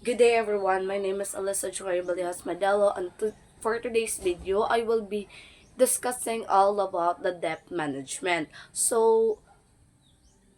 Good day everyone, my name is Alysa Madelo, and for today's video, I will be discussing all about the debt management. So,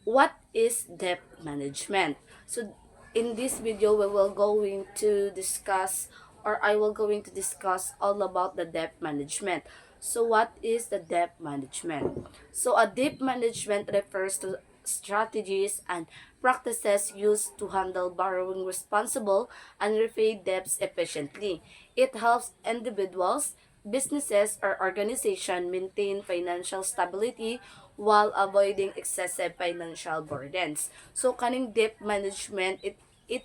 what is debt management? So, in this video, we will going to discuss or I will going to discuss all about the debt management. So, what is the debt management? So, a debt management refers to strategies and practices used to handle borrowing responsible and repay debts efficiently. It helps individuals, businesses, or organization maintain financial stability while avoiding excessive financial burdens. So kaning debt management, it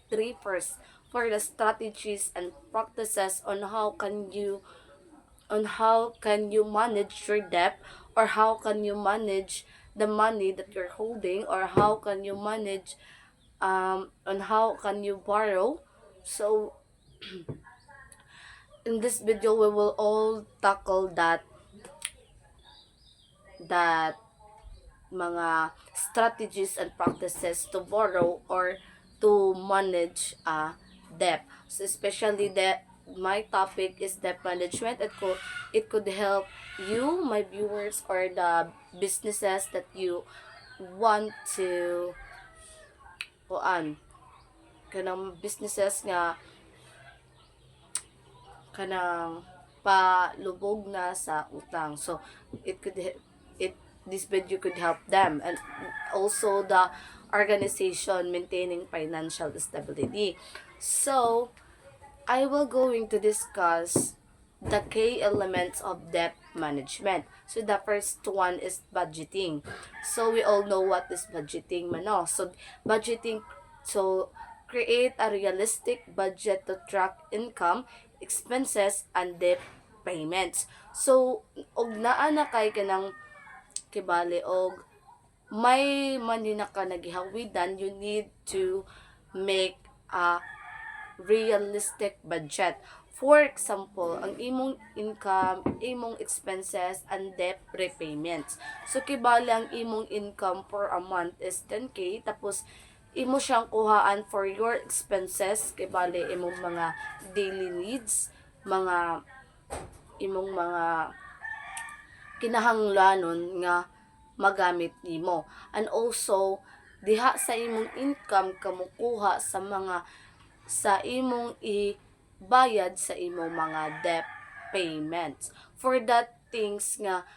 refers for the strategies and practices on how can you manage your debt, or how can you manage the money that you're holding, or how can you manage on how can you borrow. So in this video we will all tackle that mga strategies and practices to borrow or to manage debt. So especially that my topic is debt management. It could help you, my viewers, or the businesses that you want to kuan kanang businesses nga kanang palubog na sa utang. So it could he- it this video could help them, and also the organization maintaining financial stability. So I will going to discuss the key elements of debt management. So the first one is budgeting. So we all know what is budgeting mano. So budgeting, so create a realistic budget to track income, expenses, and debt payments. So og naa na kay kanang kibali og may money na ka nagihawidan, you need to make a realistic budget. For example, ang imong income, imong expenses, and debt repayments. So, kibali ang imong income for a month is 10K, tapos imo siyang kuhaan for your expenses, kibali imong mga daily needs, imong mga kinahanglanon nga magamit nimo. And also, diha sa imong income kamukuha sa imong ibayad sa imong mga debt payments. For that things nga,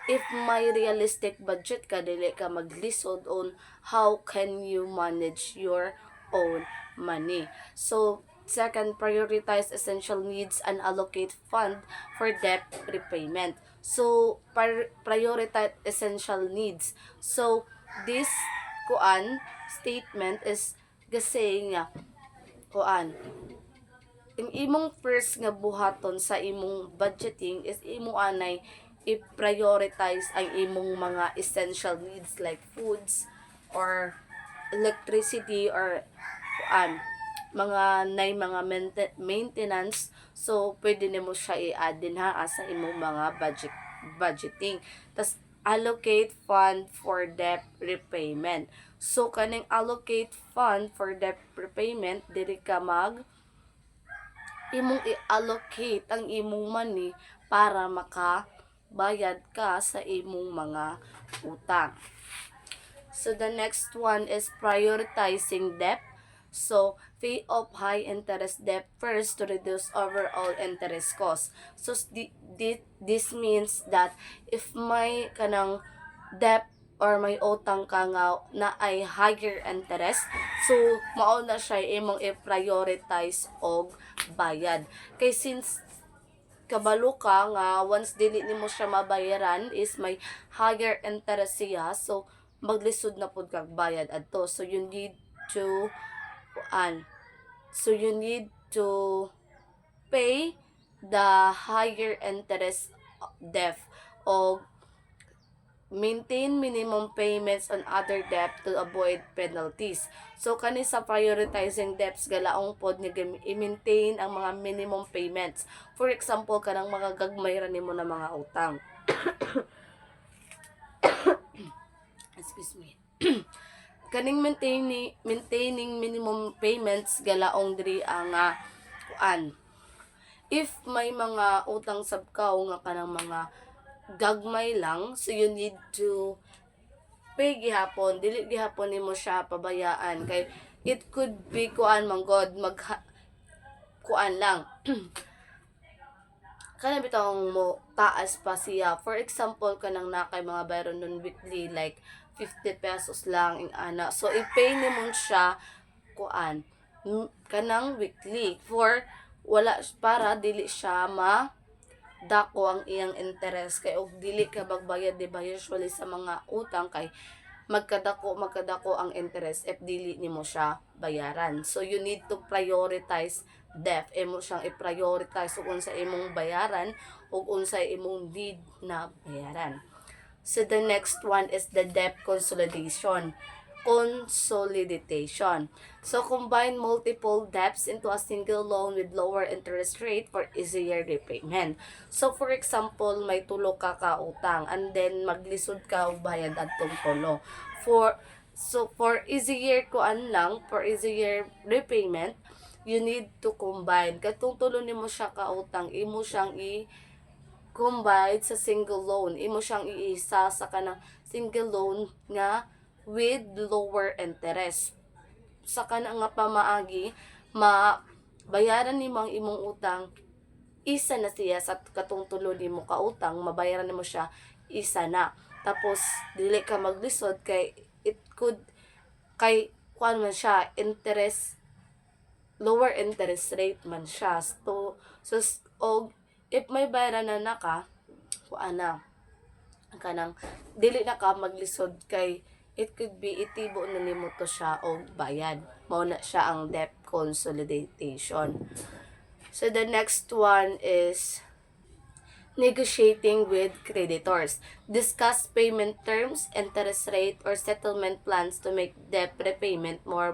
if may realistic budget ka, dili ka maglisod on how can you manage your own money. So, second, prioritize essential needs and allocate fund for debt repayment. So, prioritize essential needs. So, this statement is saying nga kuan ang imong first nga buhaton sa imong budgeting is imo anay i-prioritize ang imong mga essential needs like foods or electricity or kuan mga maintenance. So pwede nimo siya i-add din sa imong mga budgeting. Tas allocate fund for debt repayment. So kaning allocate fund for debt repayment, diri ka imong i-allocate ang imong money para makabayad ka sa imong mga utang. So the next one is prioritizing debt. So pay off high interest debt first to reduce overall interest cost. So this means that if may kanang debt or may utang ka nga na ay higher interest, so mao na siya imong i-prioritize og bayad. Kay since kabalo ka nga once dili nimo siya mabayaran is may higher interest siya, so maglisod na pud kag bayad adto. So you need to kuan you need to pay the higher interest debt o maintain minimum payments on other debt to avoid penalties. So kani sa prioritizing debts, galaong pod ni i-maintain ang mga minimum payments. For example, kanang mga gagmay ra nimo na mga utang. Excuse me. kaning maintaining minimum payments galaong diri ang kuan. If may mga utang sabkaw nga kanang mga gagmay lang, so you need to pay gihapon, dili gihapon nimo siya pabayaan kay it could be kuan manggod kuan lang. Kana bitawng mo taas pa siya. For example, kanang nakay mga bayron nun weekly like 50 pesos lang ing ana. So i-pay nimo siya kuan kanang weekly for wala para dili siya dako ang iyang interest kay og dili ka magbayad di ba usually sa mga utang kay magkadako ang interest if dili nimo siya bayaran. So you need to prioritize debt. Imo siyang i-prioritize ug unsa imong bayaran ug unsa imong need na bayaran. So the next one is the debt consolidation. So combine multiple debts into a single loan with lower interest rate for easier repayment. So for example, may tulo ka utang and then maglisod ka og bayad adtong tulo. For easier repayment, you need to combine. Katong tulo nimo siya ka utang, imo siyang combine sa single loan. Imo siyang iisa sa kanang single loan nga with lower interest. Sa kana nga pamaagi, bayaran nimo ang imong utang, isa na siya sa katong tulo nimo ka utang, mabayaran nimo siya isa na. Tapos dili ka maglisod kay kuan man siya lower interest rate man siya. So og if may bayaran na naka kuan na kanang dili na ka maglisod kay it could be itibo na nimo to siya og bayad. Mao na siya ang debt consolidation. So the next one is negotiating with creditors. Discuss payment terms, interest rate, or settlement plans to make debt repayment more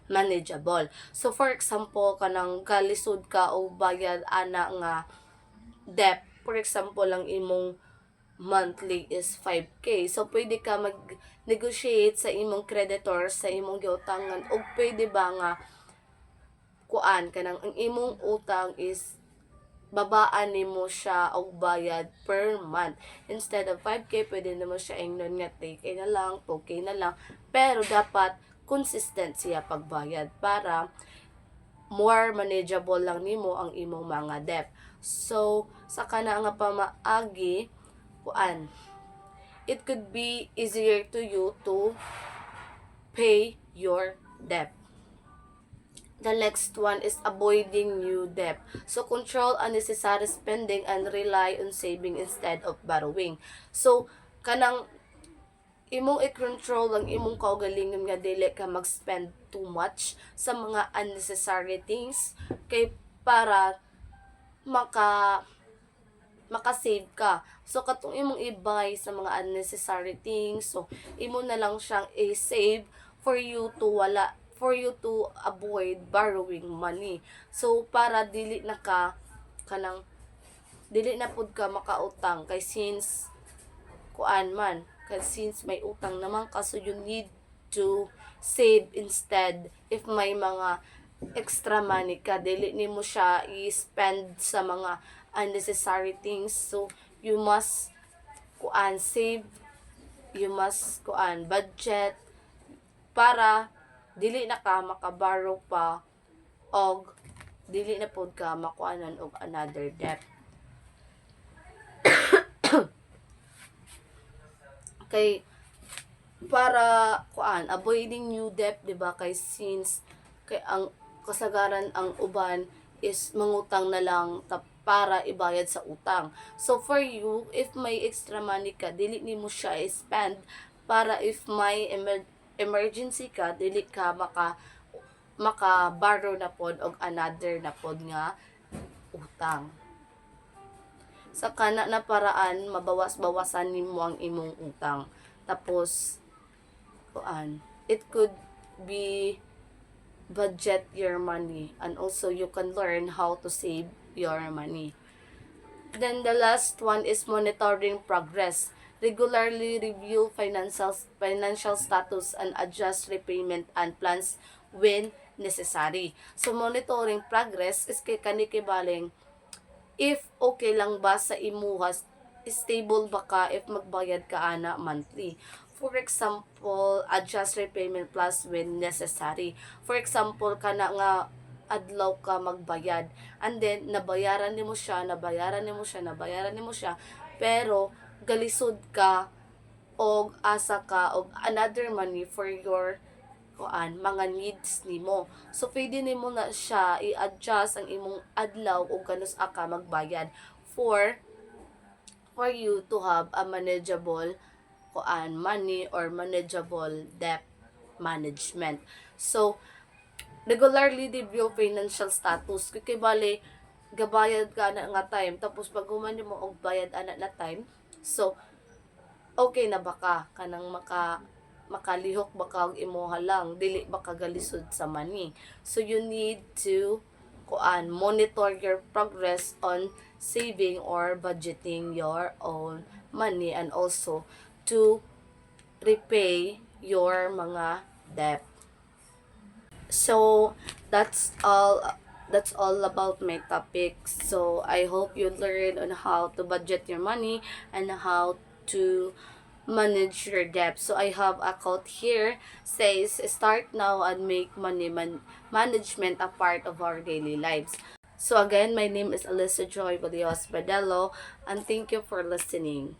manageable. So for example, kanang kalisod ka o bayad ana nga debt. For example, lang imong monthly is 5K. So, pwede ka mag-negotiate sa imong creditor, sa imong giutangan, o pwede ba nga kuan kanang ang imong utang is babaan nimo siya og bayad per month. Instead of 5K, pwede nimo siya ingnon nga 3K na lang, 2K na lang. Pero dapat consistent siya pagbayad para more manageable lang nimo ang imong mga debt. So, sa kana nga pamaagi, it could be easier to you to pay your debt. The next one is avoiding new debt. So, control unnecessary spending and rely on saving instead of borrowing. So, kanang imong i-control ang imong kaugalingon nga dili ka mag-spend too much sa mga unnecessary things kay para makasave ka. So, katong imong i-buy sa mga unnecessary things, so, imo na lang siyang i-save for you to avoid borrowing money. So, para dili na pud ka makautang kay since may utang naman ka, so you need to save instead. If may mga extra money ka, dili nimo siya i-spend sa mga unnecessary things. So you must save, you must budget para dili na ka makaborrow pa og dili na pud ka makuanan og another debt. Kay para avoiding new debt, di ba, kay since kay ang kasagaran ang uban is mangutang na lang para ibayad sa utang. So for you, if may extra money ka, dili nimo siya i-spend para if may emergency ka, dili ka maka-borrow na pod og another na pod nga utang. Sa kana na paraan, mabawas-bawasan nimo ang imong utang. Tapos it could be budget your money, and also you can learn how to save your money. Then the last one is monitoring progress. Regularly review financial status and adjust repayment and plans when necessary. So monitoring progress is kay kanikibaling if okay lang ba sa imuhas, stable ba ka if magbayad ka ana monthly. For example, adjust repayment plus when necessary. For example, kana nga adlaw ka magbayad and then nabayaran nimo siya pero galisod ka og asa ka og another money for your mga needs nimo. So pwede nimo na siya i-adjust ang imong adlaw o ganus ka magbayad for you to have a manageable money or manageable debt management. So regularly review financial status kay bale gabayad ka na nga time tapos pag human mo og bayad ana na time, so okay na ba ka kanang makalihok ba ka og imuha lang dili ba ka galisod sa money. So you need to monitor your progress on saving or budgeting your own money and also to repay your mga debt. So that's all about my topic. So I hope you learn on how to budget your money and how to manage your debt. So I have a quote here says start now and make money management a part of our daily lives. So again, my name is Alysa Joy Madelo and thank you for listening.